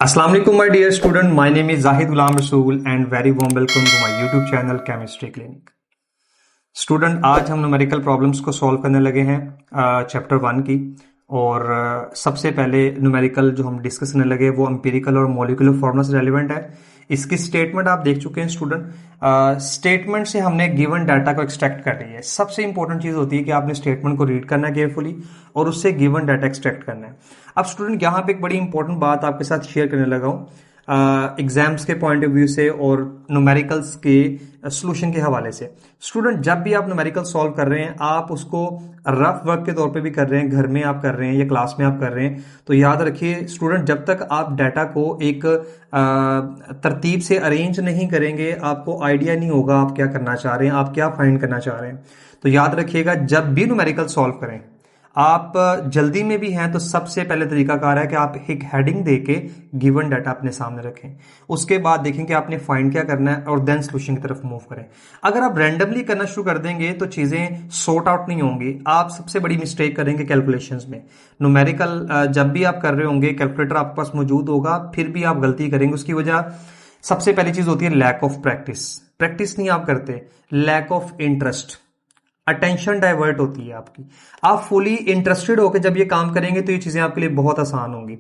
अस्सलाम वालेकुम my dear student, my name is Zahid Ghulam Rasool and very warm welcome to my YouTube channel chemistry clinic. Student, आज हम numerical problems को solve करने लगे हैं चैप्टर 1 की। और सबसे पहले न्यूमेरिकल जो हम डिस्कस करने लगे वो एम्पिरिकल और मॉलिक्यूलर फॉर्मूला से रेलिवेंट है। इसकी स्टेटमेंट आप देख चुके हैं स्टूडेंट। स्टेटमेंट से हमने गिवन डाटा को एक्सट्रैक्ट कर रही है। सबसे इंपॉर्टेंट चीज होती है कि आपने स्टेटमेंट को रीड करना है केयरफुली और उससे गिवन डाटा एक्सट्रैक्ट करना है। अब स्टूडेंट यहाँ पे एक बड़ी इंपॉर्टेंट बात आपके साथ शेयर करने लगा हूँ एग्जाम्स के पॉइंट ऑफ व्यू से और न्यूमेरिकल्स के सोल्यूशन के हवाले से। स्टूडेंट, जब भी आप न्यूमेरिकल सॉल्व कर रहे हैं, आप उसको रफ वर्क के तौर पे भी कर रहे हैं, घर में आप कर रहे हैं या क्लास में आप कर रहे हैं, तो याद रखिए स्टूडेंट, जब तक आप डाटा को एक तरतीब से अरेंज नहीं करेंगे, आपको आइडिया नहीं होगा आप क्या करना चाह रहे हैं, आप क्या फाइंड करना चाह रहे हैं। तो याद रखिएगा, जब भी न्यूमेरिकल सॉल्व करें, आप जल्दी में भी हैं तो सबसे पहले तरीकाकार है कि आप एक हेडिंग देके गिवन डाटा अपने सामने रखें। उसके बाद देखें कि आपने फाइंड क्या करना है और देन सॉल्यूशन की तरफ मूव करें। अगर आप रैंडमली करना शुरू कर देंगे तो चीजें सॉर्ट आउट नहीं होंगी। आप सबसे बड़ी मिस्टेक करेंगे कैलकुलेशंस में। न्यूमेरिकल जब भी आप कर रहे होंगे, कैलकुलेटर आपके पास मौजूद होगा, फिर भी आप गलती करेंगे। उसकी वजह सबसे पहली चीज होती है लैक ऑफ प्रैक्टिस। प्रैक्टिस नहीं आप करते, lack of interest, attention divert होती है आपकी। आप फुली इंटरेस्टेड होकर जब ये काम करेंगे तो ये चीजें आपके लिए बहुत आसान होंगी।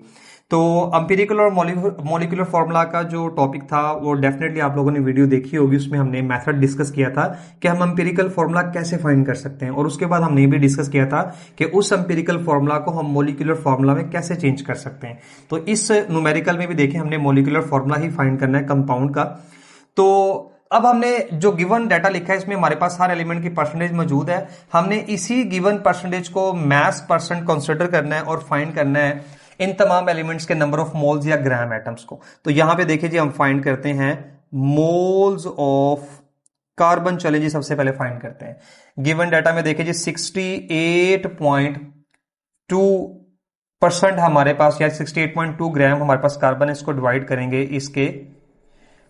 तो एम्पिरिकल और मॉलिक्यूलर फार्मूला का जो टॉपिक था वो डेफिनेटली आप लोगों ने वीडियो देखी होगी। उसमें हमने मेथड डिस्कस किया था कि हम एम्पिरिकल फार्मूला कैसे फाइंड कर सकते हैं, और उसके बाद हमने भी डिस्कस किया था कि उस एम्पिरिकल फार्मूला को हम मॉलिक्यूलर फार्मूला में कैसे चेंज कर सकते हैं। तो इस न्यूमेरिकल में भी देखें, हमने मॉलिक्यूलर फार्मूला ही फाइंड करना है कंपाउंड का। तो अब हमने जो गिवन डाटा लिखा है, इसमें हमारे पास हर एलिमेंट की परसेंटेज मौजूद है। हमने इसी गिवन परसेंटेज को मास परसेंट कंसीडर करना है और फाइंड करना है इन तमाम एलिमेंट्स के नंबर ऑफ मोल्स या ग्राम एटम्स को। तो यहां पे देखिए जी, हम फाइंड करते हैं मोल्स ऑफ कार्बन। चले जी, सबसे पहले फाइंड करते हैं गिवन डाटा में। देखिए जी, 68.2% हमारे पास, या 68.2 ग्राम हमारे पास कार्बन है। इसको डिवाइड करेंगे इसके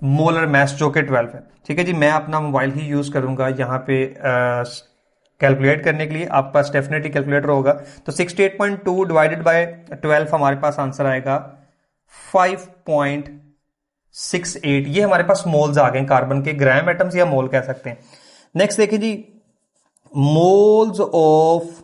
मोलर मैस जो कि 12 है। ठीक है जी, मैं अपना मोबाइल ही यूज करूंगा यहां पे कैलकुलेट करने के लिए। आपके पास डेफिनेटली कैलकुलेटर होगा। तो 68.2 डिवाइडेड बाय 12 हमारे पास आंसर आएगा 5.68। ये हमारे पास मोल्स आ गए कार्बन के, ग्राम एटम्स या मोल कह सकते हैं। नेक्स्ट देखिए जी, मोल्स ऑफ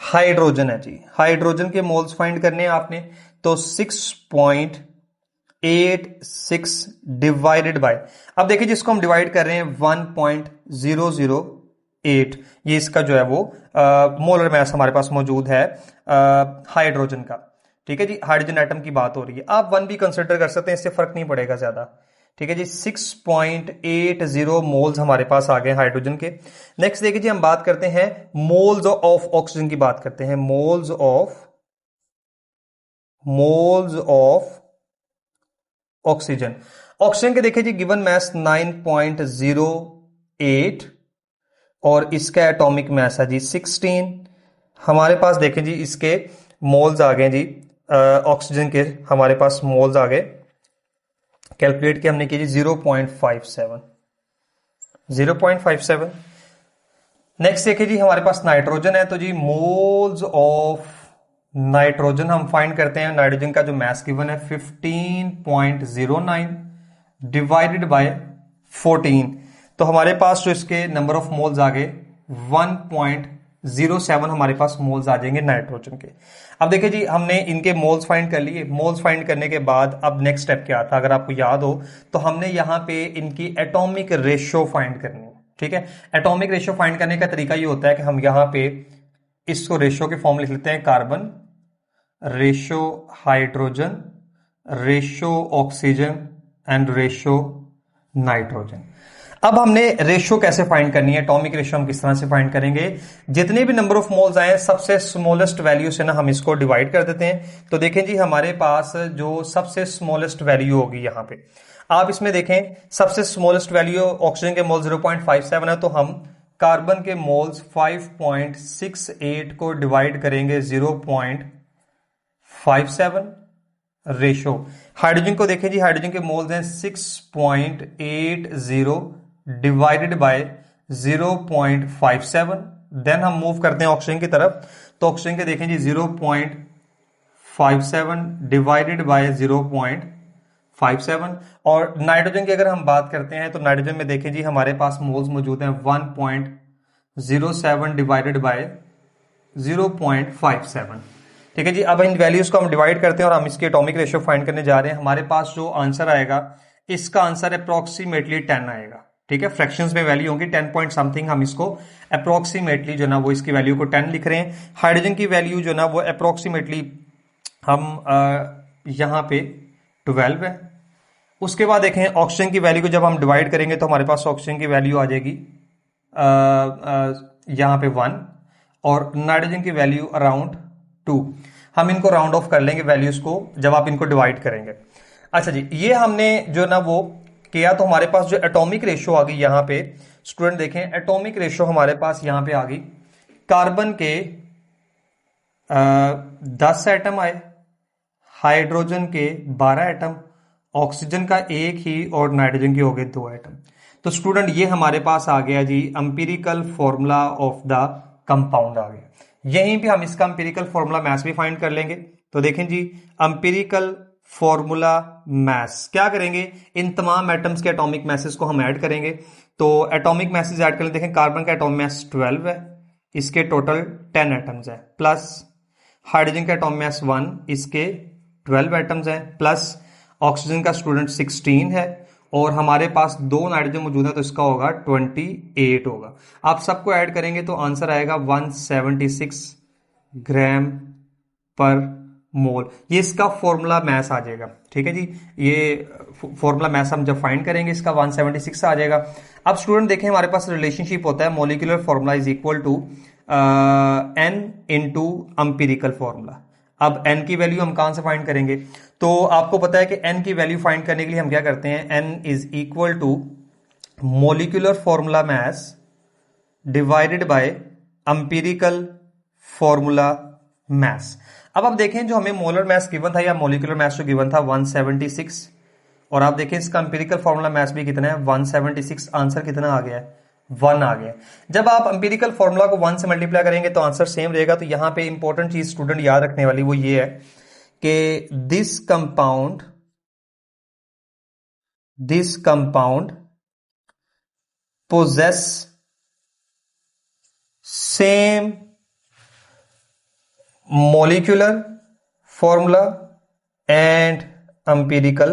हाइड्रोजन है जी। हाइड्रोजन के मोल्स फाइंड करने हैं आपने। तो 6.86 डिवाइडेड बाय, अब देखिए जिसको हम डिवाइड कर रहे हैं 1.008, ये इसका जो है वो मोलर मैस हमारे पास मौजूद है हाइड्रोजन का। ठीक है जी, हाइड्रोजन एटम की बात हो रही है। आप 1 भी कंसिडर कर सकते हैं, इससे फर्क नहीं पड़ेगा ज्यादा। ठीक है जी, 6.80 मोल्स हमारे पास आ गए हाइड्रोजन के। नेक्स्ट देखिए जी, हम बात करते हैं मोल्स ऑफ ऑक्सीजन की बात करते हैं। Moles of oxygen. ऑक्सीजन के देखिए जी, गिवन मैस 9.08 और इसका एटॉमिक मैस है जी 16। हमारे पास देखें जी, इसके मोल्स आ गए जी, ऑक्सीजन के हमारे पास मोल्स आ गए। कैलकुलेट किया हमने किया जी 0.57। नेक्स्ट देखिए जी, हमारे पास नाइट्रोजन है। तो जी मोल्स ऑफ नाइट्रोजन हम फाइंड करते हैं। नाइट्रोजन का जो मैस गिवन है 15.09 डिवाइडेड बाय 14। तो हमारे पास जो इसके नंबर ऑफ मोल्स आ गए 1.07 हमारे पास मोल्स आ जाएंगे नाइट्रोजन के। अब देखिए जी, हमने इनके मोल्स फाइंड कर लिए। मोल्स फाइंड करने के बाद अब नेक्स्ट स्टेप क्या था, अगर आपको याद हो तो हमने यहां पे इनकी एटॉमिक रेशियो फाइंड करनी है। ठीक है, एटॉमिक रेशियो फाइंड करने का तरीका ये होता है कि हम यहां पे इसको रेशियो के फॉर्म लिख लेते हैं, carbon ratio hydrogen, ratio oxygen and ratio nitrogen. अब हमने रेशियो कैसे फाइंड करनी है, एटॉमिक रेशियो हम किस तरह से फाइंड करेंगे। जितने भी नंबर ऑफ मोल्स आए, सबसे स्मॉलेस्ट वैल्यू से ना हम इसको डिवाइड कर देते हैं। तो देखें जी, हमारे पास जो सबसे स्मॉलेस्ट वैल्यू होगी यहां पे, आप इसमें देखें सबसे स्मॉलेस्ट वैल्यू ऑक्सीजन के मोल 0.57 है। तो हम कार्बन के मोल्स 5.68 को डिवाइड करेंगे 0.57 रेशो। हाइड्रोजन को देखें जी, हाइड्रोजन के मोल्स हैं 6.80 डिवाइडेड बाय 0.57। देन हम मूव करते हैं ऑक्सीजन की तरफ। तो ऑक्सीजन के देखें जी 0.57 डिवाइडेड बाय 0.57। और नाइट्रोजन की अगर हम बात करते हैं तो नाइट्रोजन में देखें जी हमारे पास मोल्स मौजूद हैं 1.07 डिवाइडेड बाय 0.57। ठीक है जी, अब इन वैल्यूज को हम डिवाइड करते हैं और हम इसके एटॉमिक रेशियो फाइंड करने जा रहे हैं। हमारे पास जो आंसर आएगा इसका आंसर अप्रोक्सीमेटली 10 आएगा। ठीक है, फ्रैक्शंस में वैल्यू होंगी 10 पॉइंट समथिंग, हम इसको अप्रोक्सीमेटली जो ना वो इसकी वैल्यू को 10 लिख रहे हैं। हाइड्रोजन की वैल्यू जो ना वो अप्रोक्सीमेटली हम यहाँ पे 12 है। उसके बाद देखें ऑक्सीजन की वैल्यू को जब हम डिवाइड करेंगे तो हमारे पास ऑक्सीजन की वैल्यू आ जाएगी यहाँ पे 1 और नाइट्रोजन की वैल्यू अराउंड 2। हम इनको राउंड ऑफ कर लेंगे वैल्यूज को जब आप इनको डिवाइड करेंगे। अच्छा जी, ये हमने जो ना वो किया तो हमारे पास जो एटॉमिक रेशियो आ गई यहाँ पे स्टूडेंट देखें, एटॉमिक रेशियो हमारे पास यहाँ पे आ गई, कार्बन के 10 एटम आए, हाइड्रोजन के 12 एटम, ऑक्सीजन का 1 ही और नाइट्रोजन के हो गए 2 एटम। तो स्टूडेंट ये हमारे पास आ गया जी empirical formula of the compound आ गया। यहीं पे हम इसका एम्पिरिकल फॉर्मूला मैस भी फाइंड कर लेंगे। तो देखें जी एम्पिरिकल फॉर्मूला मैस क्या करेंगे, इन तमाम एटम्स के एटॉमिक मैसेज को हम ऐड करेंगे। तो एटॉमिक मैसेज ऐड कर लें, देखें कार्बन का एटॉमिक मैस 12 है, इसके टोटल 10 एटम्स है, प्लस हाइड्रोजन का एटॉमिक मैस 1, इसके 12 एटम्स हैं, प्लस ऑक्सीजन का स्टूडेंट 16 है और हमारे पास 2 नाइट्रोजन मौजूद है तो इसका होगा 28 होगा। आप सबको ऐड करेंगे तो आंसर आएगा 176 ग्राम पर मोल। ये इसका फॉर्मूला मैस आ जाएगा। ठीक है जी, ये फॉर्मूला मैस हम जब फाइंड करेंगे इसका 176 आ जाएगा। अब स्टूडेंट देखें हमारे पास रिलेशनशिप होता है molecular formula is equal to n into empirical formula. अब n की वैल्यू हम कहां से फाइंड करेंगे, तो आपको पता है कि n की वैल्यू फाइंड करने के लिए हम क्या करते हैं, n is equal to molecular formula mass divided by empirical formula mass. अब आप देखें जो हमें मोलर मैस गिवन था या मोलिकुलर मैस जो गिवन था 176 और आप देखें इसका एम्पिरिकल फॉर्मूला मैस भी कितना है 176। आंसर कितना आ गया है, 1 आ गया। जब आप एम्पिरिकल फॉर्मूला को 1 से मल्टीप्लाई करेंगे तो आंसर सेम रहेगा। तो यहां पे इंपॉर्टेंट चीज स्टूडेंट याद रखने वाली वो ये है कि this compound possess same molecular formula and empirical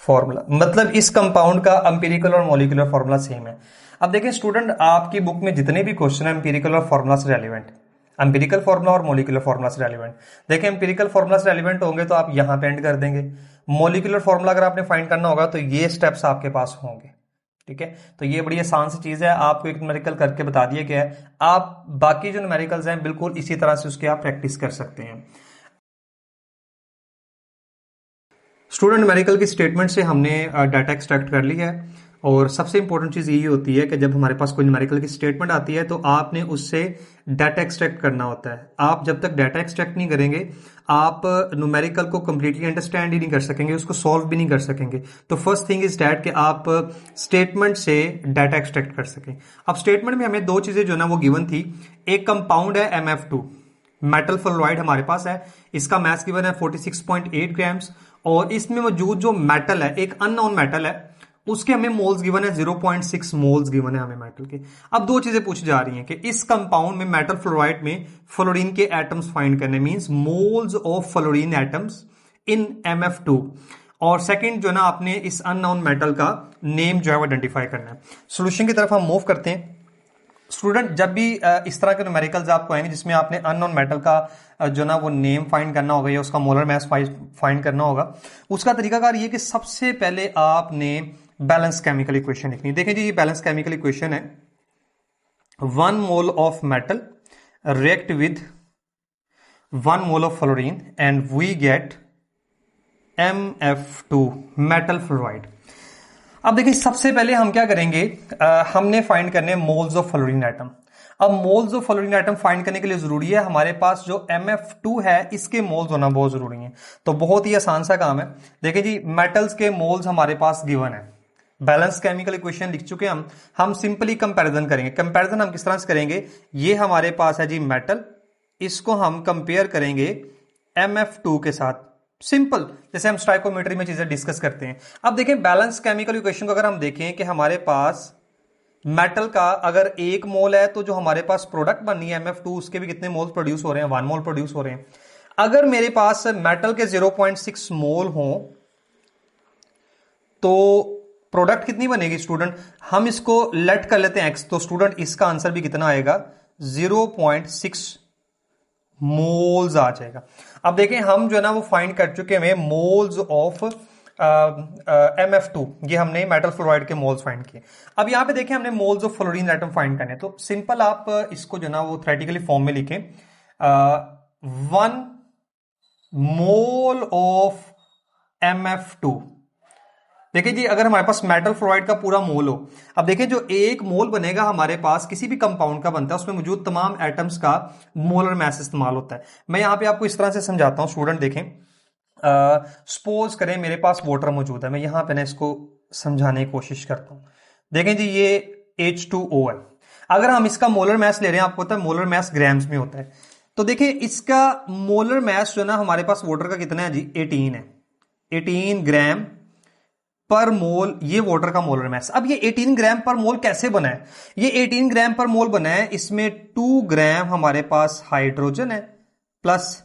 formula, मतलब इस कंपाउंड का एम्पिरिकल और मोलिकुलर फॉर्मूला सेम है। अब देखिए स्टूडेंट आपकी बुक में जितने भी क्वेश्चन है एम्पिरिकल और फॉर्मूला से रेलिवेंट, एम्पिरिकल फॉर्मूला और मोलिकुलर फॉर्मूला से रेलिवेंट। देखिए एम्पिरिकल फॉर्मूला से रेलिवेंट होंगे तो आप यहां पे एंड कर देंगे। मोलिकुलर फॉर्मूला अगर आपने फाइंड करना होगा तो ये स्टेप्स आपके पास होंगे। ठीक है, तो ये बड़ी आसान सी चीज है, आपको एक न्यूमेरिकल करके बता दिया गया है। आप बाकी जो न्यूमेरिकल्स हैं बिल्कुल इसी तरह से उसके आप प्रैक्टिस कर सकते हैं। स्टूडेंट न्यूमेरिकल की स्टेटमेंट से हमने डाटा एक्सट्रैक्ट कर लिया है और सबसे इंपॉर्टेंट चीज यही होती है कि जब हमारे पास कोई न्यूमेरिकल की स्टेटमेंट आती है तो आपने उससे डाटा एक्सट्रैक्ट करना होता है। आप जब तक डाटा एक्सट्रैक्ट नहीं करेंगे आप न्यूमेरिकल को कंप्लीटली अंडरस्टैंड ही नहीं कर सकेंगे, उसको सॉल्व भी नहीं कर सकेंगे। तो फर्स्ट थिंग इज दैट कि आप स्टेटमेंट से डाटा एक्सट्रैक्ट कर सकें। अब स्टेटमेंट में हमें 2 चीजें जो ना वो गिवन थी, एक कंपाउंड है MF2 मेटल फ्लोराइड हमारे पास है, इसका मास गिवन है 46.8 ग्राम्स और इसमें मौजूद जो मेटल है एक अननोन मेटल है, उसके हमें मोल्स गिवन है 0.6 मोल्स गिवन है हमें मेटल के। अब 2 चीजें पूछी जा रही हैं कि इस कंपाउंड में मेटल फ्लोराइड में फ्लोरीन के एटम्स फाइंड करने, means moles of fluorine atoms in MF2, और सेकंड जो ना आपने इस अननोन मेटल का नेम जो है वो आइडेंटिफाई करना है। सॉल्यूशन की तरफ हम मूव करते हैं। स्टूडेंट जब भी इस तरह के न्यूमेरिकल्स आपको आएंगे जिसमें आपने अननोन मेटल का जो ना वो नेम फाइंड करना होगा या उसका मोलर मास फाइंड करना होगा, उसका तरीकाकार ये कि सबसे पहले आपने बैलेंस केमिकल इक्वेशन लिखनी है। देखें जी ये बैलेंस केमिकल इक्वेशन है, 1 mole of metal react with 1 mole of fluorine and we get MF2 metal fluoride. अब देखिए सबसे पहले हम क्या करेंगे, हमने फाइंड करने मोल्स ऑफ फ्लोरीन एटम। अब moles of fluorine atom find करने के लिए जरूरी है हमारे पास जो MF2 है इसके मोल्स होना बहुत जरूरी है। तो बहुत ही आसान सा काम है। देखिए जी मेटल्स के मोल्स हमारे पास गिवन है, बैलेंस केमिकल इक्वेशन लिख चुके हैं हम सिंपली कंपैरिजन करेंगे। कंपैरिजन हम किस तरह से करेंगे, ये हमारे पास है जी मेटल, इसको हम कंपेयर करेंगे MF2 के साथ। सिंपल, जैसे हम स्टाइकोमेट्री में चीजें डिस्कस करते हैं। अब देखें बैलेंस केमिकल इक्वेशन को अगर हम देखें कि हमारे पास मेटल का अगर 1 मोल है तो जो हमारे पास प्रोडक्ट बननी है MF2 उसके भी कितने मोल प्रोड्यूस हो रहे हैं, 1 मोल प्रोड्यूस हो रहे हैं। अगर मेरे पास मेटल के 0.6 मोल हो तो प्रोडक्ट कितनी बनेगी स्टूडेंट, हम इसको लेट कर लेते हैं x, तो स्टूडेंट इसका आंसर भी कितना आएगा 0.6 मोल्स आ जाएगा। अब देखें हम जो है ना वो फाइंड कर चुके हैं मोल्स ऑफ MF2, ये हमने मेटल फ्लोराइड के मोल्स फाइंड किए। अब यहां पे देखें हमने moles of fluorine atom find करने, तो सिंपल आप इसको जो ना वो थ्योरेटिकली फॉर्म में लिखें, 1 मोल ऑफ MF2। देखिए जी, अगर हमारे पास मेटल फ्लोराइड का पूरा मोल हो, अब देखिए जो 1 मोल बनेगा हमारे पास किसी भी कंपाउंड का बनता है उसमें मौजूद तमाम एटम्स का मोलर मास इस्तेमाल होता है। मैं यहां पे आपको इस तरह से समझाता हूं स्टूडेंट, देखें सपोज करें मेरे पास वाटर मौजूद है, मैं यहां पे ना इसको समझाने की कोशिश करता हूं। देखें जी ये H2O है, अगर हम इसका मोलर मास ले रहे हैं, आपको पता है मोलर मास ग्राम्स में होता है, तो देखिए इसका मोलर मास जो ना हमारे पास वाटर का कितना है जी 18 है, 18 ग्राम पर मोल ये वाटर का मोलर मास। अब ये 18 ग्राम पर मोल कैसे बना है, ये 18 ग्राम पर मोल बना है, इसमें 2 ग्राम हमारे पास हाइड्रोजन है प्लस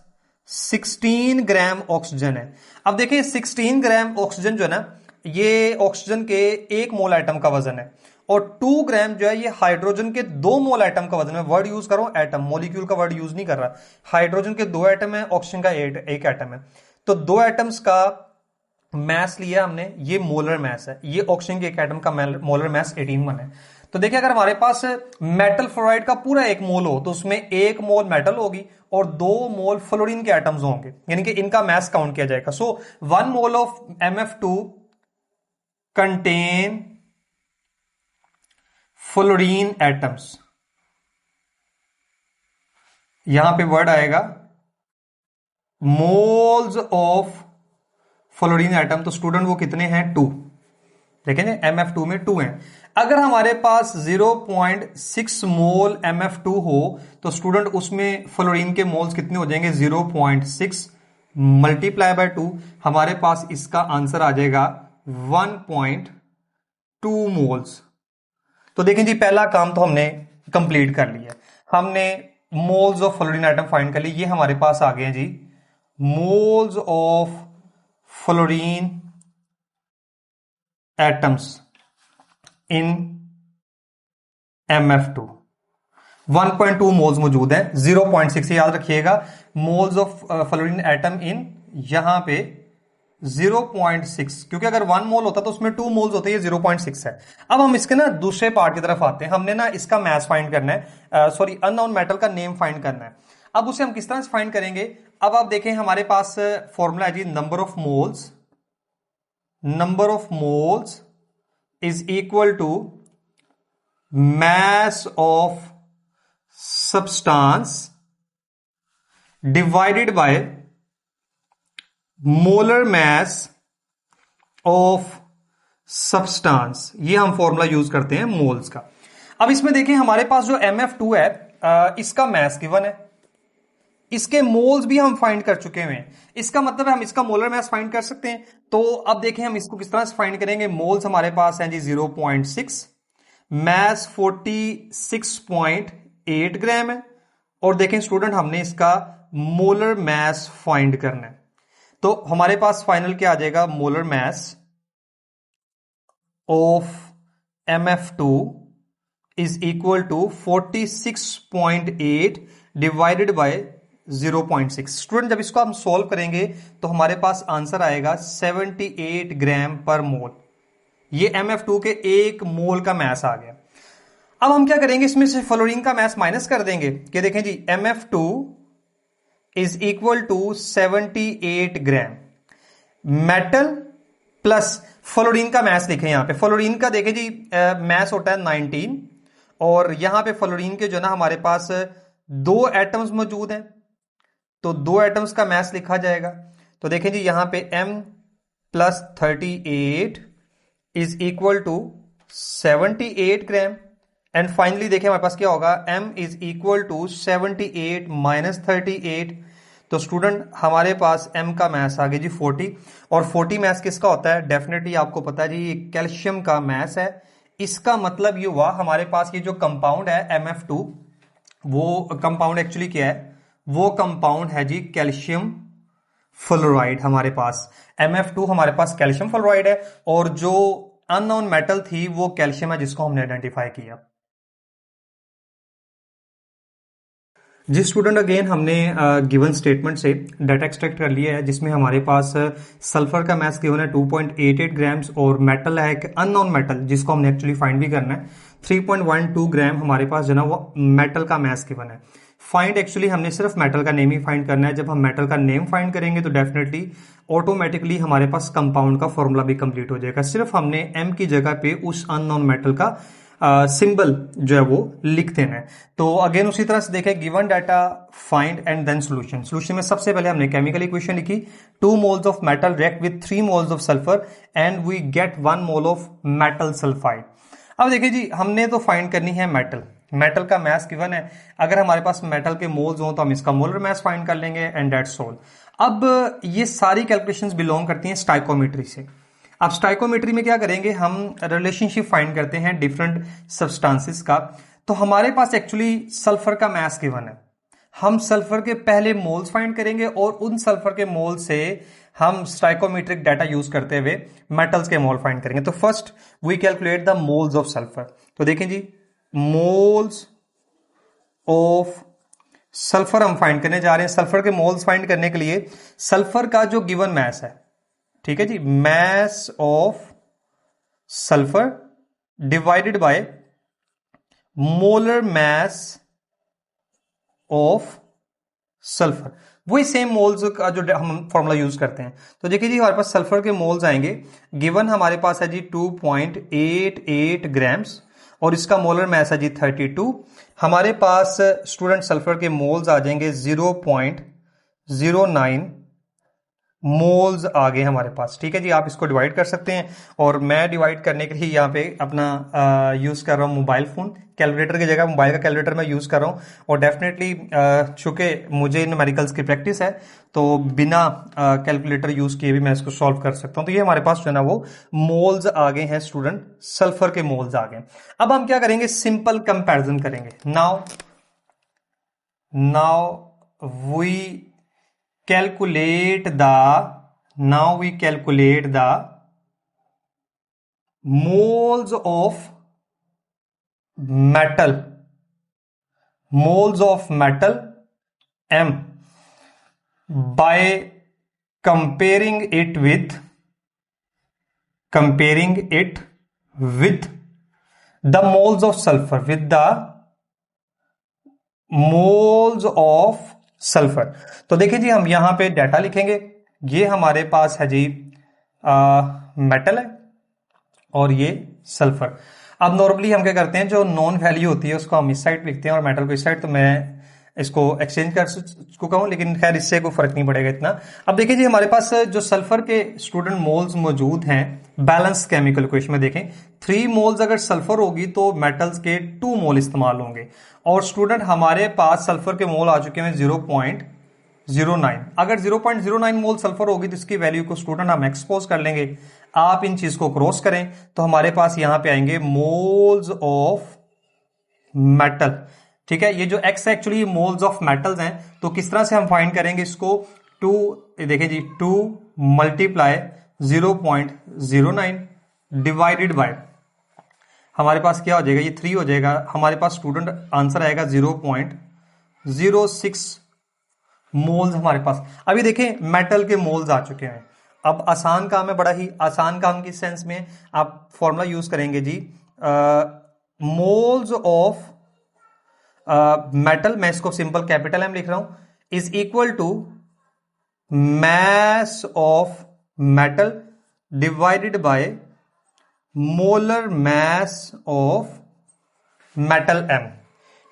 16 ग्राम ऑक्सीजन है। अब देखिए 16 ग्राम ऑक्सीजन जो है ना, ये ऑक्सीजन के 1 मोल एटम का वजन है, और 2 ग्राम जो है ये हाइड्रोजन के 2 मोल एटम का वजन है। वर्ड यूज करो एटम, मॉलिक्यूल का वर्ड यूज नहीं कर रहा। हाइड्रोजन के 2 एटम है, ऑक्सीजन का 1 एटम है, तो 2 एटम्स का मैस लिया हमने, ये मोलर मैस है, ये ऑक्सीजन के 1 एटम का मोलर मैस 18 बना है। तो देखिए अगर हमारे पास मेटल फ्लोराइड का पूरा 1 मोल हो तो उसमें 1 मोल मेटल होगी और 2 मोल फ्लोरीन के एटम्स होंगे, यानी कि इनका मैस काउंट किया जाएगा। सो 1 mole of MF2 contain fluorine atoms, यहां पे वर्ड आएगा मोल्स ऑफ फ्लोरीन एटम, तो स्टूडेंट वो कितने हैं 2, देखेंगे MF2 में 2 हैं। अगर हमारे पास 0.6 मोल MF2 हो तो स्टूडेंट उसमें फ्लोरीन के मोल्स कितने हो जाएंगे 0.6 मल्टीप्लाई बाय 2, हमारे पास इसका आंसर आ जाएगा 1.2 मोल्स। तो देखें जी पहला काम तो हमने कंप्लीट कर लिया, हमने moles of fluorine atom find कर लिए, ये हमारे पास आ गए हैं जी moles of fluorine atoms in MF2। 1.2 moles मौजूद है, 0.6 याद रखिएगा, moles of fluorine atom in यहां पे 0.6, क्योंकि अगर 1 मोल होता तो उसमें 2 मोल्स होते, ये 0.6 है। अब हम इसके ना दूसरे पार्ट की तरफ आते हैं, हमने ना इसका मैस फाइंड करना है, सॉरी अननोन मेटल का नेम फाइंड करना है। अब उसे हम किस तरह से फाइंड करेंगे, अब आप देखें हमारे पास फॉर्मूला है जी number of moles is equal to mass of substance divided by molar mass of substance, ये हम फॉर्मूला यूज करते हैं मोल्स का। अब इसमें देखें हमारे पास जो MF2 है इसका मैस गिवन है, इसके मोल्स भी हम फाइंड कर चुके हुए हैं, इसका मतलब है हम इसका मोलर मैस फाइंड कर सकते हैं। तो अब देखें हम इसको किस तरह से फाइंड करेंगे, मोल्स हमारे पास हैं जी 0.6, मैस 46.8 ग्राम है, और देखें स्टूडेंट हमने इसका मोलर मैस फाइंड करना है, तो हमारे पास फाइनल क्या आ जाएगा, molar mass of MF2 is equal to 46.8 divided by 0.6। Student जब इसको हम सॉल्व करेंगे तो हमारे पास आंसर आएगा 78 ग्राम पर मोल, ये MF2 के 1 मोल का मैस आ गया। अब हम क्या करेंगे, इसमें से फ्लोरीन का मैस माइनस कर देंगे कि देखें जी MF2 is equal to 78 gram, metal plus fluorine का मैस लिखें यहां पे, फ्लोरीन का देखें जी मैस होता है 19, और यहां पे फ्लोरीन के जो ना हमारे पास 2 एटम्स मौजूद हैं, तो 2 एटम्स का मैस लिखा जाएगा। तो देखें जी यहां पे M plus 38 is equal to 78 gram, and finally देखिए हमारे पास क्या होगा, M is equal to 78 minus 38, तो स्टूडेंट हमारे पास m का मास आ गया जी 40, और 40 मास किसका होता है? डेफिनेटली आपको पता है जी, ये कैल्शियम का मास है। इसका मतलब ये हुआ हमारे पास ये जो कंपाउंड है MF2, वो कंपाउंड एक्चुअली क्या है? वो कंपाउंड है जी कैल्शियम फ्लोराइड। हमारे पास MF2 हमारे पास कैल्शियम फ्लोराइड है, और जो अननोन मेटल थी वो कैल्शियम है, जिसको हमने आइडेंटिफाई किया। जी स्टूडेंट, अगेन हमने गिवन स्टेटमेंट से डाटा एक्सट्रैक्ट कर लिया है, जिसमें हमारे पास सल्फर का मास गिवन है 2.88 ग्राम्स, और मेटल है एक अननोन मेटल जिसको हमने एक्चुअली फाइंड भी करना है 3.12 ग्राम। हमारे पास जो ना वो मेटल का मास गिवन है। फाइंड एक्चुअली हमने सिर्फ मेटल का नेम ही फाइंड करना है। जब हम मेटल का नेम फाइंड करेंगे तो डेफिनेटली ऑटोमेटिकली हमारे पास कंपाउंड का फॉर्मूला भी कंप्लीट हो जाएगा। सिर्फ हमने m की जगह पे उस अननोन मेटल का सिंबल जो है वो लिख देना है। तो अगेन उसी तरह से देखें, given data find and then solution. Solution में सबसे पहले हमने केमिकल इक्वेशन लिखी, 2 moles of metal react with 3 moles of sulphur and we get 1 mole of metal sulphide. अब देखिए जी, हमने तो फाइंड करनी है मेटल। मेटल का मास गिवन है, अगर हमारे पास मेटल के मोल्स हो तो हम इसका मोलर मास फाइंड कर लेंगे एंड दैट्स ऑल। अब ये सारी कैलकुलेशंस बिलोंग करती हैं स्टाइकोमेट्री से। अब स्टाइकोमेट्री में क्या करेंगे, हम रिलेशनशिप फाइंड करते हैं डिफरेंट सब्सटेंसेस का। तो हमारे पास एक्चुअली सल्फर का मास गिवन है, हम सल्फर के पहले मोल्स फाइंड करेंगे और उन सल्फर के मोल से हम स्टाइकोमेट्रिक डाटा यूज करते हुए मेटल्स के मोल फाइंड करेंगे। तो first we calculate the moles of sulphur. तो देखें जी, मोल्स ऑफ सल्फर हम फाइंड करने जा रहे हैं। सल्फर के मोल्स फाइंड करने के लिए सल्फर का जो गिवन मास है, ठीक है जी, mass of sulphur divided by molar mass of sulphur, वही सेम मोल्स का जो हम फॉर्मूला यूज करते हैं। तो देखिए जी, हमारे पास सल्फर के मोल्स आएंगे, गिवन हमारे पास है जी 2.88 ग्राम्स, और इसका मोलर मास है जी 32। हमारे पास स्टूडेंट सल्फर के मोल्स आ जाएंगे 0.09 मोल्स आ गए हमारे पास। ठीक है जी, आप इसको डिवाइड कर सकते हैं, और मैं डिवाइड करने के लिए यहाँ पे अपना यूज कर रहा हूँ मोबाइल फोन। कैलकुलेटर की जगह मोबाइल का कैलकुलेटर मैं यूज कर रहा हूँ, और डेफिनेटली चूंकि मुझे न्यूमेरिकल्स की प्रैक्टिस है तो बिना कैलकुलेटर यूज किए भी मैं इसको सॉल्व कर सकता हूँ। तो ये हमारे पास जो है ना वो मोल्स आ गए हैं स्टूडेंट, सल्फर के मोल्स आ गए। अब हम क्या करेंगे, सिंपल कंपेरिजन करेंगे। Now we calculate the moles of metal M by comparing it with the moles of sulfur, sulphur. तो देखिए जी, हम यहां पे डाटा लिखेंगे। ये हमारे पास है जी मेटल है, और ये सल्फर। अब नॉर्मली हम क्या करते हैं, जो नॉन वैल्यू होती है उसको हम इस साइड लिखते हैं और मेटल को इस साइड। तो मैं इसको एक्सचेंज कर चुका हूं, लेकिन खैर इससे कोई फर्क नहीं पड़ेगा इतना। अब देखिए जी, हमारे पास जो सल्फर के स्टूडेंट मोल्स मौजूद हैं बैलेंस केमिकल इक्वेशन में, देखें 3 मोल्स अगर सल्फर होगी तो मेटल्स के 2 मोल इस्तेमाल होंगे। और स्टूडेंट हमारे पास सल्फर के मोल आ चुके हैं 0.09। अगर 0.09 मोल सल्फर होगी तो इसकी वैल्यू को स्टूडेंट हम एक्सपोज कर लेंगे। आप इन चीज को क्रॉस करें तो हमारे पास यहां पे आएंगे मोल्स ऑफ मेटल। ठीक है, ये जो x है एक्चुअली मोल्स ऑफ मेटल्स हैं। तो किस तरह से हम फाइंड करेंगे इसको, 2 देखें जी, 2 मल्टीप्लाई 0.09 डिवाइडेड बाय, हमारे पास क्या हो जाएगा, ये 3 हो जाएगा। हमारे पास स्टूडेंट आंसर आएगा 0.06 मोल्स हमारे पास। अभी देखें मेटल के मोल्स आ चुके हैं। अब आसान काम है, बड़ा ही आसान काम की सेंस में आप फॉर्मूला यूज करेंगे जी, मोल्स ऑफ मेटल, मैं इसको सिंपल कैपिटल एम लिख रहा हूं, is equal to mass of metal divided by molar mass of metal M.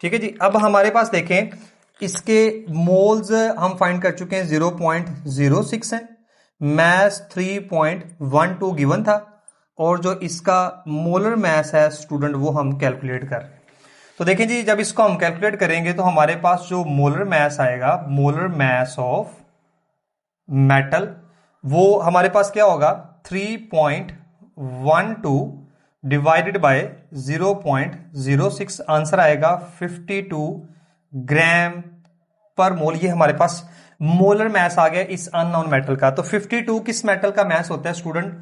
ठीक है जी, अब हमारे पास देखें इसके मोल्स हम फाइंड कर चुके हैं 0.06 है, मास 3.12 गिवन था, और जो इसका मोलर मास है स्टूडेंट वो हम कैलकुलेट कर रहे हैं। तो देखिए जी, जब इसको हम कैलकुलेट करेंगे तो हमारे पास जो मोलर मैस आएगा, मोलर मैस ऑफ मेटल, वो हमारे पास क्या होगा 3.12 डिवाइडेड बाय 0.06, आंसर आएगा 52 ग्राम पर मोल। ये हमारे पास मोलर मैस आ गया इस अननोन मेटल का। तो 52 किस मेटल का मैस होता है स्टूडेंट?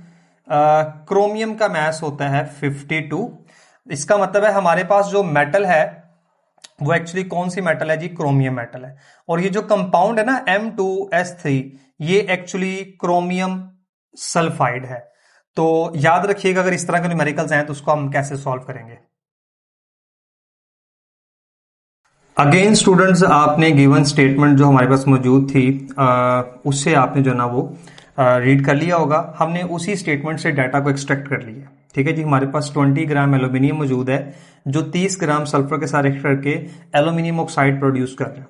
क्रोमियम का मैस होता है 52। इसका मतलब है हमारे पास जो मेटल है वो एक्चुअली कौन सी मेटल है जी? क्रोमियम मेटल है। और ये जो कंपाउंड है ना M2S3, ये एक्चुअली क्रोमियम सल्फाइड है। तो याद रखिएगा अगर इस तरह के न्यूमेरिकल्स हैं तो उसको हम कैसे सॉल्व करेंगे। अगेन स्टूडेंट्स, आपने गिवन स्टेटमेंट जो हमारे पास मौजूद थी उससे आपने जो ना वो रीड कर लिया होगा। हमने उसी स्टेटमेंट से डाटा को एक्सट्रैक्ट कर लिया। ठीक है जी, हमारे पास 20 ग्राम एल्यूमिनियम मौजूद है जो 30 ग्राम सल्फर के साथ रिएक्ट करके एल्यूमिनियम ऑक्साइड प्रोड्यूस कर रहा है।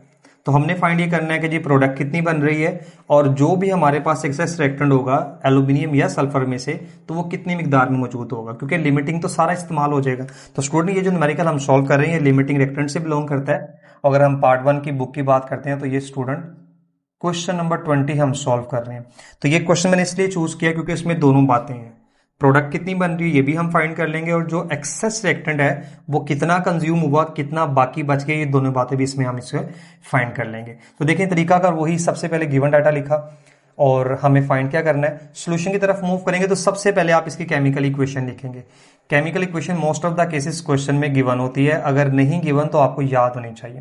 तो हमने फाइंड ये करना है कि जी प्रोडक्ट कितनी बन रही है, और जो भी हमारे पास एक्सेस रिएक्टेंट होगा एल्यूमिनियम या सल्फर में से, तो वो कितनी मिकदार में मौजूद होगा, क्योंकि लिमिटिंग तो सारा इस्तेमाल हो जाएगा। तो स्टूडेंट, ये जो न्यूमेरिकल हम सॉल्व कर रहे हैं ये लिमिटिंग रिएक्टेंट से बिलोंग करता है। अगर हम पार्ट 1 की बुक की बात करते हैं तो ये स्टूडेंट क्वेश्चन नंबर 20 हम सॉल्व कर रहे हैं। तो ये क्वेश्चन मैंने इसलिए चूज किया क्योंकि इसमें दोनों बातें हैं, प्रोडक्ट कितनी बन रही है ये भी हम फाइंड कर लेंगे, और जो एक्सेस रिएक्टेंट है वो कितना कंज्यूम हुआ, कितना बाकी बच गया, ये दोनों बातें भी इसमें हम इसे फाइंड कर लेंगे। तो देखिए तरीका का वही, सबसे पहले गिवन डाटा लिखा और हमें फाइंड क्या करना है, सोल्यूशन की तरफ मूव करेंगे। तो सबसे पहले आप इसकी केमिकल इक्वेशन लिखेंगे। Chemical equation most of the cases question में गिवन होती है, अगर नहीं गिवन तो आपको याद होनी चाहिए।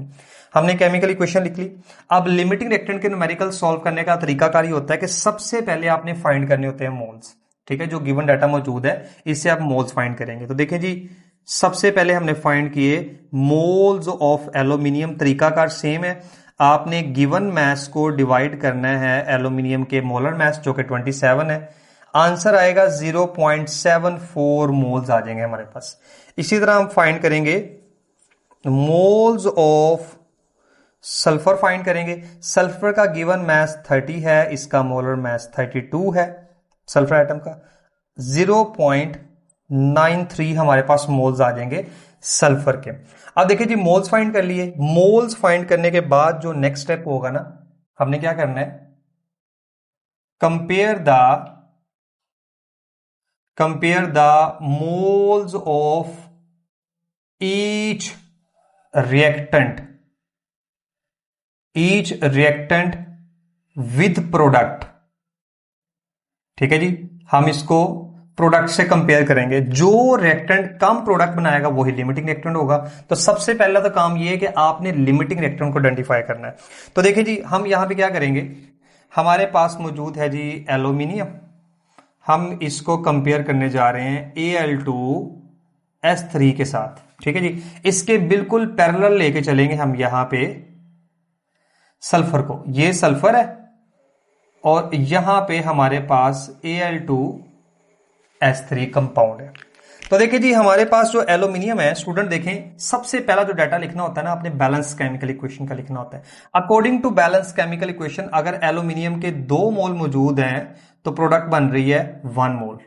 हमने केमिकल इक्वेशन लिख ली। अब लिमिटिंग रिएक्टेंट के न्यूमेरिकल सॉल्व करने का तरीकाकार ही होता है कि सबसे पहले आपने फाइंड करने होते हैं मोल्स। ठीक है, जो गिवन डाटा मौजूद है इससे आप मोल्स फाइंड करेंगे। तो देखिए जी, सबसे पहले हमने फाइंड किए मोल्स ऑफ एल्यूमिनियम। तरीकाकार सेम है, आपने गिवन मैस को डिवाइड करना है एल्यूमिनियम के मोलर मैस जो कि 27 है। आंसर आएगा 0.74 मोल्स आ जाएंगे हमारे पास। इसी तरह हम फाइंड करेंगे मोल्स ऑफ सल्फर, फाइंड करेंगे। सल्फर का गिवन मैस 30 है, इसका मोलर मैस 32 है सल्फर एटम का। 0.93 हमारे पास मोल्स आ जाएंगे सल्फर के। अब देखिए जी, मोल्स फाइंड कर लिए। मोल्स फाइंड करने के बाद जो नेक्स्ट स्टेप होगा ना, हमने क्या करना है, compare the moles of each reactant with product. ठीक है जी, हम इसको प्रोडक्ट से कंपेयर करेंगे। जो रिएक्टेंट कम प्रोडक्ट बनाएगा वही लिमिटिंग रिएक्टेंट होगा। तो सबसे पहला तो काम ये है कि आपने लिमिटिंग रिएक्टेंट को आइडेंटिफाई करना है। तो देखिए जी, हम यहां पे क्या करेंगे, हमारे पास मौजूद है जी एल्यूमिनियम, हम इसको कंपेयर करने जा रहे हैं Al2S3 के साथ। ठीक है जी, इसके बिल्कुल पैरेलल लेके चलेंगे हम यहां पे सल्फर को। ये सल्फर है और यहां पे हमारे पास Al2S3 कंपाउंड है। तो देखिए जी, हमारे पास जो एल्यूमिनियम है स्टूडेंट, देखें सबसे पहला जो डाटा लिखना होता है ना, आपने बैलेंस केमिकल इक्वेशन का लिखना होता है। According to balance chemical equation, अगर एल्यूमिनियम के 2 मोल मौजूद हैं तो प्रोडक्ट बन रही है 1 मोल।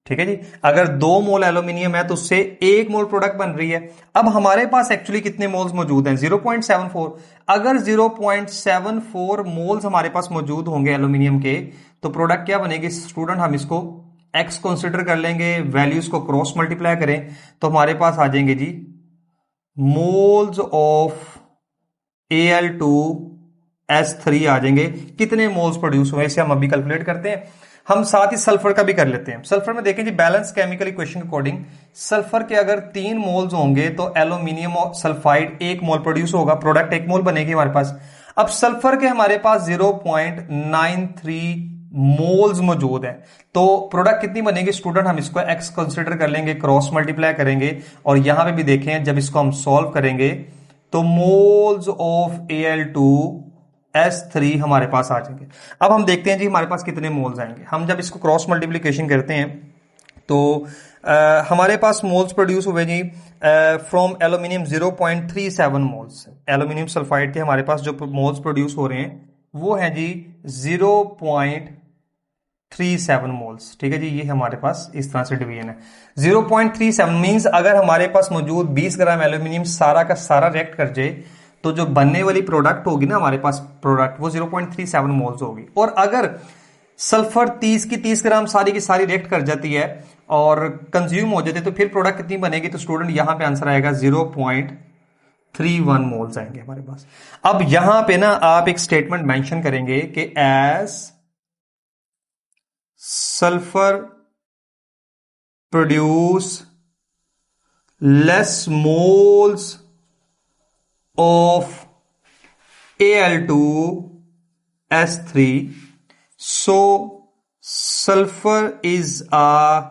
ठीक है जी, अगर 2 मोल एल्यूमिनियम है तो उससे 1 मोल प्रोडक्ट बन रही है। अब हमारे पास एक्चुअली कितने मोल्स मौजूद हैं? 0.74। अगर 0.74 मोल्स हमारे पास मौजूद होंगे एल्यूमिनियम के, तो प्रोडक्ट क्या बनेगी स्टूडेंट? हम इसको x कंसिडर कर लेंगे, वैल्यूज को क्रॉस मल्टीप्लाई करें तो हमारे पास आ जाएंगे जी मोल्स ऑफ Al2S3 आ जाएंगे। कितने मोल्स प्रोड्यूस हुए इसे हम अभी कैलकुलेट करते हैं। हम साथ ही सल्फर का भी कर लेते हैं। सल्फर में देखें जी, बैलेंस केमिकल इक्वेशन के अकॉर्डिंग सल्फर के अगर 3 मोल्स होंगे तो एल्यूमिनियम सल्फाइड 1 मोल प्रोड्यूस होगा, प्रोडक्ट 1 मोल बनेगी हमारे पास। अब सल्फर के हमारे पास 0.93 मोल्स मौजूद है, तो प्रोडक्ट कितनी बनेगी स्टूडेंट? हम इसको x कंसिडर कर लेंगे, क्रॉस मल्टीप्लाई करेंगे, और यहां पे भी देखें जब इसको हम सॉल्व करेंगे तो मोल्स ऑफ Al2S3 हमारे पास आ जाएंगे। अब हम देखते हैं जी हमारे पास कितने मोल्स आएंगे। हम जब इसको क्रॉस मल्टीप्लिकेशन करते हैं तो हमारे पास मोल्स प्रोड्यूस हुए जी from aluminium 0.37 moles. Aluminium sulphide के हमारे पास जो मोल्स प्रोड्यूस हो रहे हैं वो है जी 0.37 0.37 मोल्स। ठीक है जी, ये हमारे पास इस तरह से डिवीजन है। 0.37 मींस अगर हमारे पास मौजूद 20 ग्राम एल्यूमिनियम सारा का सारा रिएक्ट कर जाए तो जो बनने वाली प्रोडक्ट होगी ना हमारे पास प्रोडक्ट, वो 0.37 मोल्स होगी। और अगर सल्फर 30 की 30 ग्राम सारी की सारी रिएक्ट कर जाती है और कंज्यूम हो जाती है तो फिर प्रोडक्ट कितनी बनेगी? तो स्टूडेंट यहां पे आंसर आएगा 0.31 मोल्स आएंगे हमारे पास। अब यहां पे ना आप एक स्टेटमेंट मेंशन करेंगे कि as sulphur produce less moles of Al2S3 so sulfur is a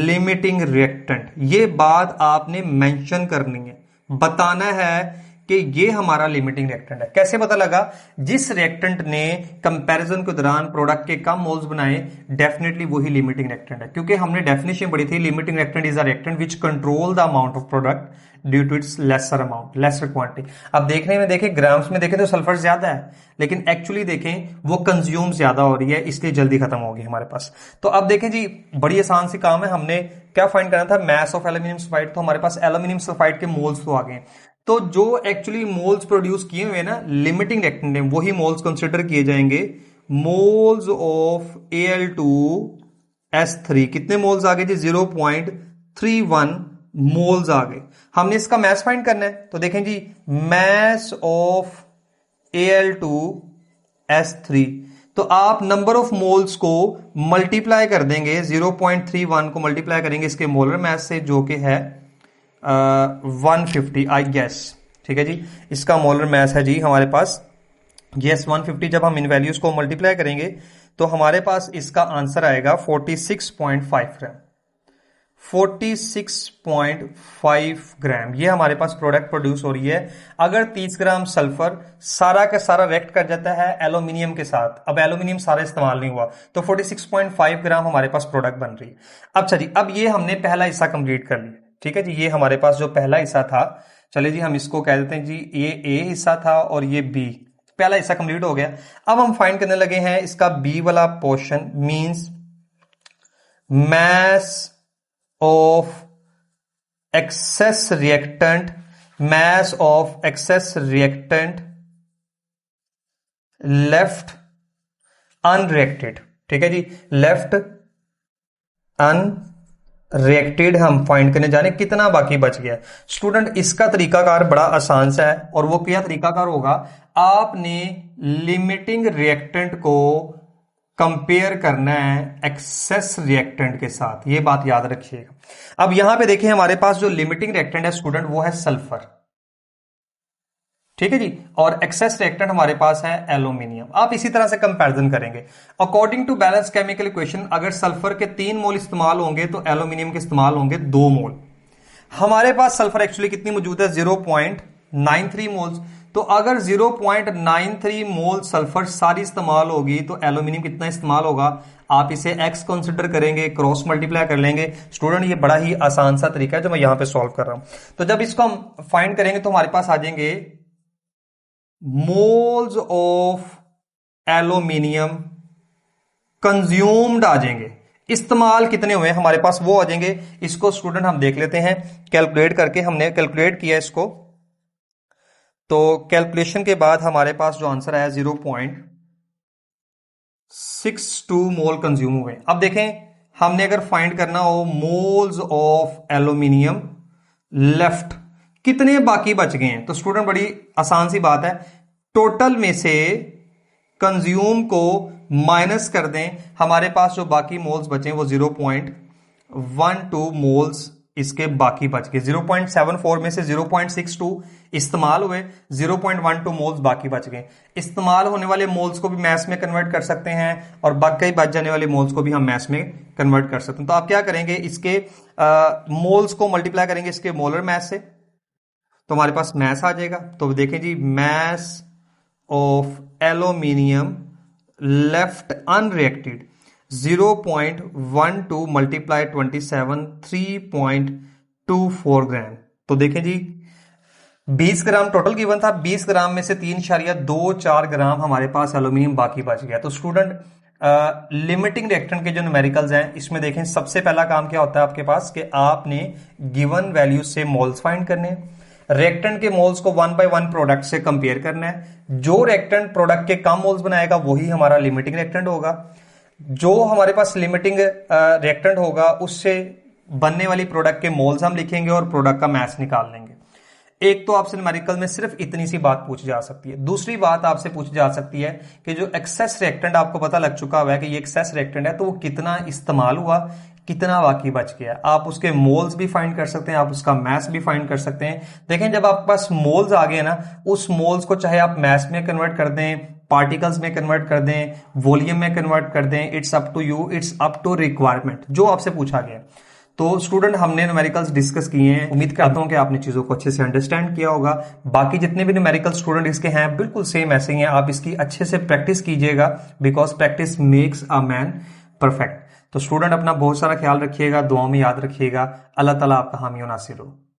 limiting reactant। ये बात आपने मेंशन करनी है, बताना है कि ये हमारा लिमिटिंग रिएक्टेंट है। कैसे पता लगा? जिस रिएक्टेंट ने कंपैरिजन के दौरान प्रोडक्ट के कम मोल्स बनाए, डेफिनेटली वही लिमिटिंग रिएक्टेंट है, क्योंकि हमने डेफिनेशन पढ़ी थी limiting reactant is a reactant which control the amount of product due to its lesser amount, lesser quantity. अब देखने में देखें ग्राम्स में देखें तो सल्फर ज्यादा है, लेकिन एक्चुअली देखें वो कंज्यूम ज्यादा हो रही है, इसलिए जल्दी खत्म होगी हमारे पास। तो अब देखें जी, बड़ी आसान सी काम है। हमने क्या फाइंड करना था? Mess of aluminium sulphide. तो हमारे पास एल्यूमिनियम सल्फाइड के मोल्स तो आ गए। तो जो एक्चुअली मोल्स प्रोड्यूस किए हुए ना लिमिटिंग रिएक्टेंट है, वही मोल्स कंसिडर किए जाएंगे। मोल्स ऑफ Al2S3 कितने मोल्स आ गए जी? 0.31 मोल्स आ गए। हमने इसका मैस फाइंड करना है, तो देखें जी, मैस ऑफ Al2S3, तो आप नंबर ऑफ मोल्स को मल्टीप्लाई कर देंगे। 0.31 को मल्टीप्लाई करेंगे इसके मोलर मैस से, जो कि है 150 आई गेस। ठीक है जी, इसका मोलर मैस है जी हमारे पास यस 150। जब हम इन वैल्यूज को मल्टीप्लाई करेंगे तो हमारे पास इसका आंसर आएगा 46.5 ग्राम। 46.5 ग्राम ये हमारे पास प्रोडक्ट प्रोड्यूस हो रही है। अगर 30 ग्राम सल्फर सारा का सारा रिएक्ट कर जाता है एल्यूमिनियम के साथ, अब एल्यूमिनियम सारा इस्तेमाल नहीं हुआ, तो 46.5 ग्राम हमारे पास प्रोडक्ट बन रही है। अच्छा जी, अब ये हमने पहला हिस्सा कंप्लीट कर लिया। ठीक है जी, ये हमारे पास जो पहला हिस्सा था, चलिए जी हम इसको कह देते हैं जी, ये ए हिस्सा था और ये बी। पहला हिस्सा कंप्लीट हो गया। अब हम फाइंड करने लगे हैं इसका बी वाला portion, means mass of excess reactant, mass of excess reactant left unreacted। ठीक है जी, लेफ्ट अनरिएक्टेड हम फाइंड करने जाने कितना बाकी बच गया। स्टूडेंट इसका तरीकाकार बड़ा आसान सा है, और वो क्या तरीकाकार होगा? आपने लिमिटिंग रिएक्टेंट को कंपेयर करना है एक्सेस रिएक्टेंट के साथ, ये बात याद रखिएगा। अब यहां पे देखिए हमारे पास जो लिमिटिंग रिएक्टेंट है स्टूडेंट वो है सल्फर। ठीक है जी, और एक्सेस रिएक्टेंट हमारे पास है एल्यूमिनियम। आप इसी तरह से कंपैरिजन करेंगे according to balance chemical equation. अगर सल्फर के 3 मोल इस्तेमाल होंगे तो एल्यूमिनियम के इस्तेमाल होंगे 2 मोल। हमारे पास सल्फर एक्चुअली कितनी मौजूद है? 0.93 मोल्स। तो अगर 0.93 मोल सल्फर सारी इस्तेमाल होगी तो एल्यूमिनियम कितना इस्तेमाल होगा? आप इसे x कंसिडर करेंगे, क्रॉस मल्टीप्लाई कर लेंगे। स्टूडेंट ये बड़ा ही आसान सा तरीका है जो मैं यहां पे सॉल्व कर रहा हूं। तो जब इसको हम फाइंड करेंगे तो हमारे पास आ जाएंगे मोल्स ऑफ एल्यूमिनियम कंज्यूम्ड आ जाएंगे, इस्तेमाल कितने हुए हमारे पास वो आ जाएंगे। इसको स्टूडेंट हम देख लेते हैं कैलकुलेट करके। हमने कैलकुलेट किया इसको, तो कैलकुलेशन के बाद हमारे पास जो आंसर आया 0.62 मोल कंज्यूम हुए। अब देखें हमने अगर फाइंड करना हो मोल्स ऑफ एल्यूमिनियम लेफ्ट, कितने बाकी बच गए हैं? तो स्टूडेंट बड़ी आसान सी बात है, टोटल में से कंज्यूम को माइनस कर दें, हमारे पास जो बाकी मोल्स बचे वो 0.12 मोल्स इसके बाकी बच गए। 0.74 में से 0.62 इस्तेमाल हुए, 0.12 मोल्स बाकी बच गए। इस्तेमाल होने वाले मोल्स को भी मैस में कन्वर्ट कर सकते हैं और बाकी बच जाने वाले मोल्स को भी हम मैस में कन्वर्ट कर सकते हैं। तो आप क्या करेंगे, इसके मोल्स को मल्टीप्लाई करेंगे इसके मोलर मैस से, तो हमारे पास मैस आ जाएगा। तो देखें जी, mass of aluminium left unreacted 0.12 multiply 27 3.24 gram. तो देखें जी 20 ग्राम टोटल गिवन था, 20 ग्राम में से 3.24 ग्राम हमारे पास एल्यूमिनियम बाकी बच गया। तो स्टूडेंट लिमिटिंग रिएक्टेंट के जो न्यूमेरिकल्स हैं इसमें देखें, सबसे पहला काम क्या होता है आपके पास कि आपने गिवन वैल्यू से मोल्स फाइंड करने हैं। रिएक्टेंट के मोल्स को 1 by 1 प्रोडक्ट से कंपेयर करना है। जो रिएक्टेंट प्रोडक्ट के कम मोल्स बनाएगा वही हमारा लिमिटिंग रिएक्टेंट होगा। जो हमारे पास लिमिटिंग रिएक्टेंट होगा उससे बनने वाली प्रोडक्ट के मोल्स हम लिखेंगे और प्रोडक्ट का मास निकाल लेंगे। एक तो आपसे न्यूमेरिकल में सिर्फ इतनी सी बात पूछी जा सकती है। दूसरी बात आपसे पूछी जा सकती है कि जो एक्सेस रिएक्टेंट आपको पता लग चुका हुआ है कि ये एक्सेस रिएक्टेंट है, तो वो कितना इस्तेमाल हुआ, कितना बाकी बच गया। आप उसके मोल्स भी फाइंड कर सकते हैं, आप उसका मास भी फाइंड कर सकते हैं। देखें, जब आपके पास मोल्स आ गए ना, उस मोल्स को चाहे आप मास में कन्वर्ट कर दें, पार्टिकल्स में कन्वर्ट कर दें, वॉल्यूम में कन्वर्ट कर दें, it's up to you, it's up to requirement जो आपसे पूछा गया। तो स्टूडेंट, हमने न्यूमेरिकल्स डिस्कस किए हैं। उम्मीद करता हूं कि आपने चीजों को अच्छे से अंडरस्टैंड किया होगा। बाकी जितने भी न्यूमेरिकल स्टूडेंट इसके हैं बिल्कुल सेम ऐसे ही हैं। आप इसकी अच्छे से प्रैक्टिस कीजिएगा, because practice makes a man perfect. तो स्टूडेंट, अपना बहुत सारा ख्याल रखिएगा, दुआओं में याद रखिएगा। अल्लाह ताला आपका हामी और नासिर हो।